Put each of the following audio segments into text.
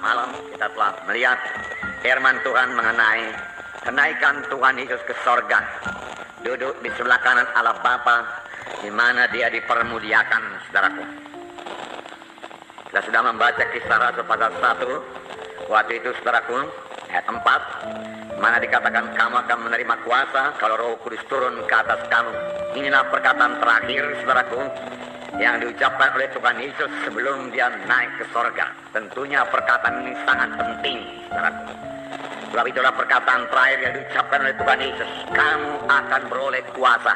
malam kita telah melihat firman Tuhan mengenai kenaikan Tuhan Yesus ke sorga, duduk di sebelah kanan Allah Bapa, di mana dia dipermuliakan, saudaraku. Kita sudah membaca Kisah Rasul pasal 1, waktu itu saudaraku, ayat 4, mana dikatakan kamu akan menerima kuasa kalau Roh Kudus turun ke atas kamu. Inilah perkataan terakhir, saudaraku, yang diucapkan oleh Tuhan Yesus sebelum dia naik ke sorga. Tentunya perkataan ini sangat penting, saudaraku. Sebab itulah perkataan terakhir yang diucapkan oleh Tuhan Yesus. Kamu akan beroleh kuasa.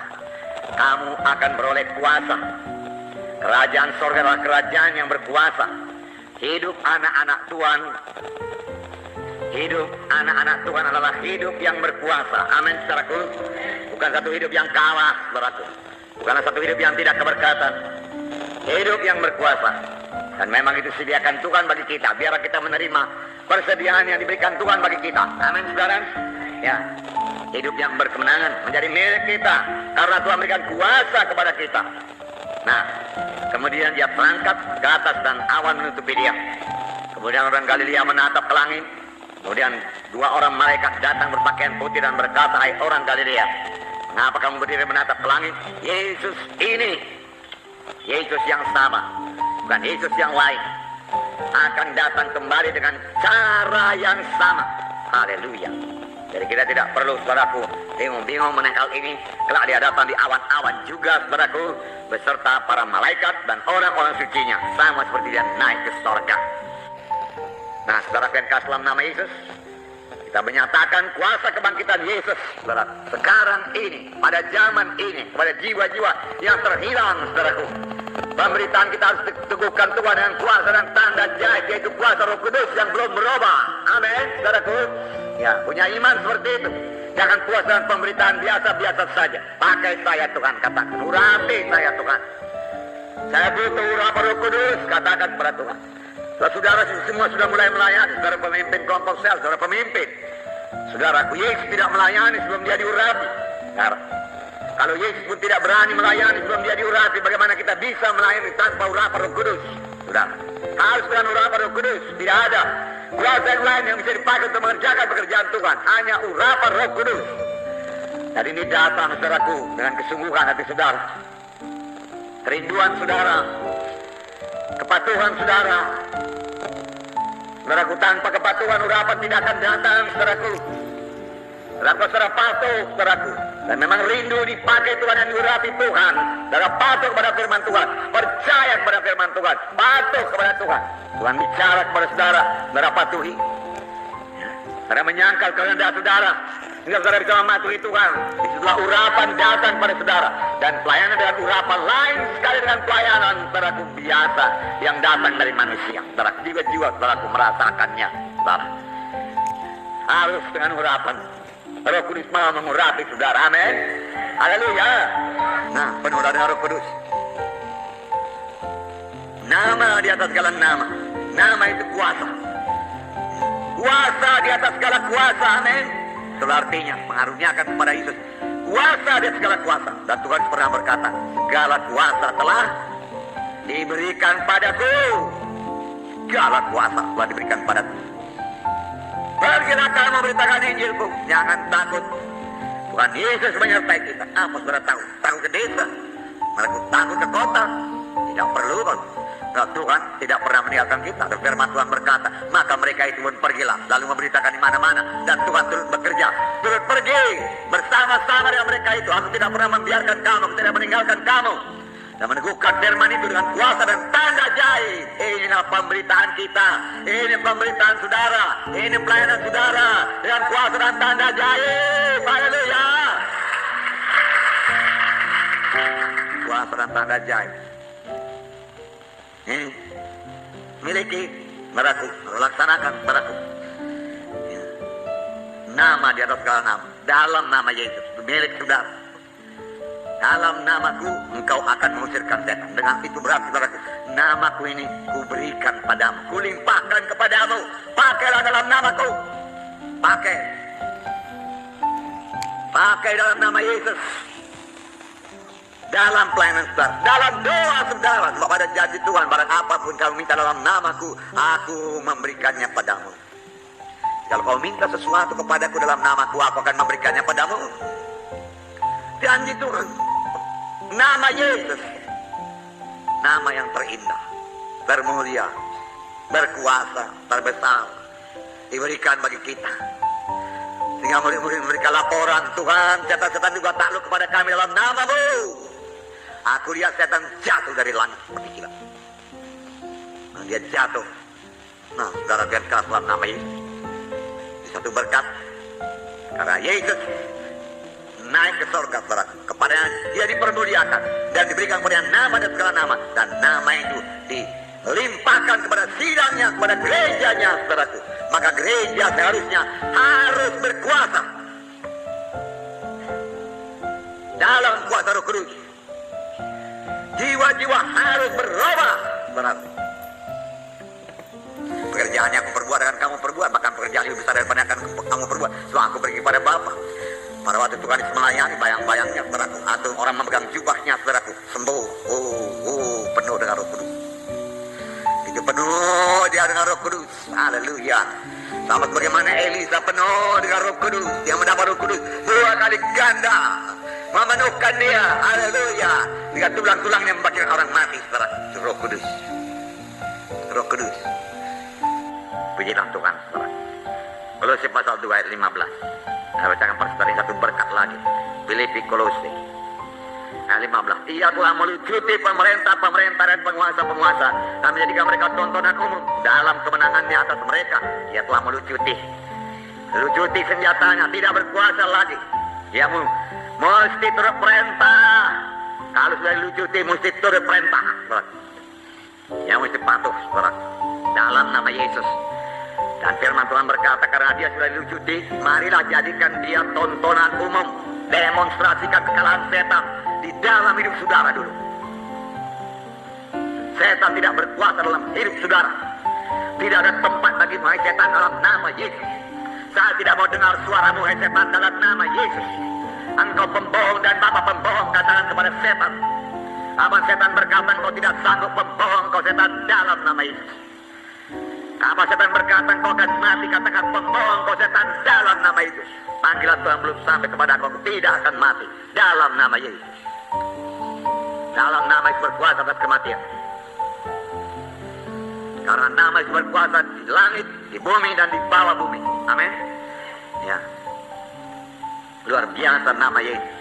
Kamu akan beroleh kuasa. Kerajaan sorga adalah kerajaan yang berkuasa. Hidup anak-anak Tuhan, hidup anak-anak Tuhan adalah hidup yang berkuasa. Amin, saudaraku. Bukan satu hidup yang kalah, saudaraku. Bukanlah satu hidup yang tidak keberkatan. Hidup yang berkuasa. Dan memang itu sediakan Tuhan bagi kita, biar kita menerima persediaan yang diberikan Tuhan bagi kita. Amin, saudara. Ya, hidup yang berkemenangan menjadi milik kita karena Tuhan berikan kuasa kepada kita. Nah, kemudian dia terangkat ke atas dan awan menutupi dia. Kemudian orang Galilea menatap ke langit. Kemudian dua orang malaikat datang berpakaian putih dan berkata, hai orang Galilea, mengapa kamu berdiri menatap ke langit? Yesus ini, Yesus yang sama, bukan Yesus yang lain, akan datang kembali dengan cara yang sama. Haleluya. Jadi kita tidak perlu, saudaraku, bingung-bingung menengkal ini. Kelak dia datang di awan-awan juga, saudaraku, beserta para malaikat dan orang-orang sucinya, sama seperti dia naik ke sorga. Nah, saudara yang kasih dalam nama Yesus, kita menyatakan kuasa kebangkitan Yesus, saudara, sekarang ini, pada zaman ini, kepada jiwa-jiwa yang terhilang, saudaraku. Pemberitaan kita harus teguhkan Tuhan dengan kuasa dan tanda jahit, yaitu kuasa Roh Kudus yang belum berubah. Amin, saudaraku. Ya, punya iman seperti itu. Jangan puas dengan pemberitaan biasa-biasa saja. Pakai saya Tuhan, katakan. Urapi saya Tuhan. Saya butuh urapan Roh Kudus, katakan kepada Tuhan. Saudara semua sudah mulai melayani, saudara pemimpin kelompok sel, saudara pemimpin. Saudaraku, Yesus tidak melayani sebelum dia diurapi. Kalau Yesus pun tidak berani melayani sebelum dia diurapi, bagaimana kita bisa melayani tanpa urapan Roh Kudus? Saudara, harus dengan urapan Roh Kudus. Tidak ada kuasa yang lain yang bisa dipakai untuk mengerjakan pekerjaan Tuhan, hanya urapan Roh Kudus. Dan ini datang, saudaraku, dengan kesungguhan hati saudara, kerinduan saudara, kepatuhan saudara. Saudaraku, tanpa kepatuhan urapan tidak akan datang, saudaraku. Saudaraku, saudara patuh, saudaraku, dan memang rindu dipakai Tuhan dan diurapi Tuhan. Saudara patuh kepada firman Tuhan, percaya kepada firman Tuhan, patuh kepada Tuhan. Tuhan bicara kepada saudara, saudara patuhi. Saudara menyangkal kehendak saudara, sehingga saudara bisa mematuhi Tuhan. Disitulah urapan datang pada saudara, dan pelayanan dengan urapan lain sekali dengan pelayanan, saudaraku, biasa yang datang dari manusia. Saudara, jiwa-jiwa saudaraku merasakannya, saudara. Harus dengan urapan Roh Kudus mau mengurapi saudara. Amin. Haleluya. Nah, penuh dengan Roh Kudus. Nama di atas segala nama. Nama itu kuasa. Kuasa di atas segala kuasa. Amin. Itu artinya mengaruniakan kepada Yesus kuasa di atas segala kuasa. Dan Tuhan pernah berkata, segala kuasa telah diberikan padaku. Segala kuasa telah diberikan padaku. Pergilah kamu memberitakan Injilku. Jangan takut. Tuhan Yesus menyertai kita. Apa saudara tahu? Tahu ke desa, mereka takut ke kota. Tidak perlu, Bang. Nah, Tuhan tidak pernah meninggalkan kita. Dan firman Tuhan berkata, maka mereka itu pun pergilah, lalu memberitakan di mana-mana. Dan Tuhan turut bekerja, turut pergi bersama-sama dengan mereka itu. Aku tidak pernah membiarkan kamu, aku tidak meninggalkan kamu. Dan meneguhkan firman itu dengan kuasa dan tanda jahit. Inilah pemberitaan kita, ini pemberitaan saudara, ini pelayanan saudara dengan kuasa dan tanda jahit. Haleluya. Kuasa dan tanda jahit ini miliki saudaraku, laksanakan saudaraku. Nama di atas segala nama, dalam nama Yesus, milik saudara. Dalam namaku engkau akan mengusirkan setan. Dengan itu berarti, saudaraku, namaku ini kuberikan padamu, kulimpahkan kepadamu. Pakailah dalam namaku. Pakai dalam nama Yesus. dalam pelayanan saudara, dalam doa saudara, sebab ada janji Tuhan, barang apapun kamu minta dalam namaku, aku memberikannya padamu. Kalau kau minta sesuatu kepadaku dalam namaku, aku akan memberikannya padamu. Janji Tuhan. Nama Yesus, nama yang terindah, termulia, berkuasa, terbesar, diberikan bagi kita. Sehingga murid-murid memberikan laporan, Tuhan, setan-setan juga takluk kepada kami dalam namamu. Aku lihat setan jatuh dari langit seperti kilat. Nah, dia jatuh. Nah, saudara biarkan dalam nama Yesus. Di satu berkat, karena Yesus naik ke surga, saudara, kepadanya dia dipermuliakan dan diberikan kepada nama dan segala nama, dan nama itu dilimpahkan kepada sidangnya, kepada gerejanya, saudaraku. Maka gereja seharusnya harus berkuasa dalam kuasa Roh Kudus. Jiwa-jiwa harus berubah, saudaraku. Pekerjaan yang aku perbuat akan kamu perbuat, bahkan pekerjaan lebih besar daripada yang akan kamu perbuat. Sebab aku pergi kepada Bapa. Pada waktu Tuhan melayani, bayang-bayangnya, saudaraku, atau orang memegang jubahnya, saudaraku, sembuh. Penuh dengan Roh Kudus. Itu penuh dia dengan Roh Kudus. Haleluya. Sama sebagaimana Elisa penuh dengan Roh Kudus, dia mendapat Roh Kudus 2 kali ganda, memenuhkan dia. Haleluya. Dengan tulang-tulangnya membangkitkan orang mati, saudara. Roh Kudus. Roh Kudus. Pujilah Tuhan, saudara. Kolose pasal 2 ayat 15. Saya bacakan pasal satu berkat lagi. Filipi Kolose ayat 15. Ia telah melucuti pemerintah-pemerintah dan penguasa-penguasa dan menjadikan mereka tontonan umum dalam kemenangannya atas mereka. Ia telah melucuti senjatanya, tidak berkuasa lagi. Dia mesti turut perintah. Kalau sudah dilucuti, mesti turut perintah. Dia mesti patuh, saudara, dalam nama Yesus. Dan firman Tuhan berkata, karena dia sudah dilucuti, marilah jadikan dia tontonan umum. Demonstrasikan kekalahan setan di dalam hidup saudara dulu. Setan tidak berkuasa dalam hidup saudara. Tidak ada tempat bagi hai setan dalam nama Yesus. Saya tidak mau dengar suaramu hai setan dalam nama Yesus. Engkau pembohong dan bapa pembohong, katakan kepada setan. Apa setan berkata engkau tidak sanggup, pembohong kau setan dalam nama Yesus. Apa setan berkata engkau akan mati, katakan pembohong kau setan dalam nama Yesus. Panggilan Tuhan belum sampai kepada kau, tidak akan mati dalam nama Yesus. Dalam nama Yesus berkuasa atas kematian. Karena nama Yesus berkuasa di langit, di bumi, dan di bawah bumi. Amin. Ya. Luar biasa nama Yesus.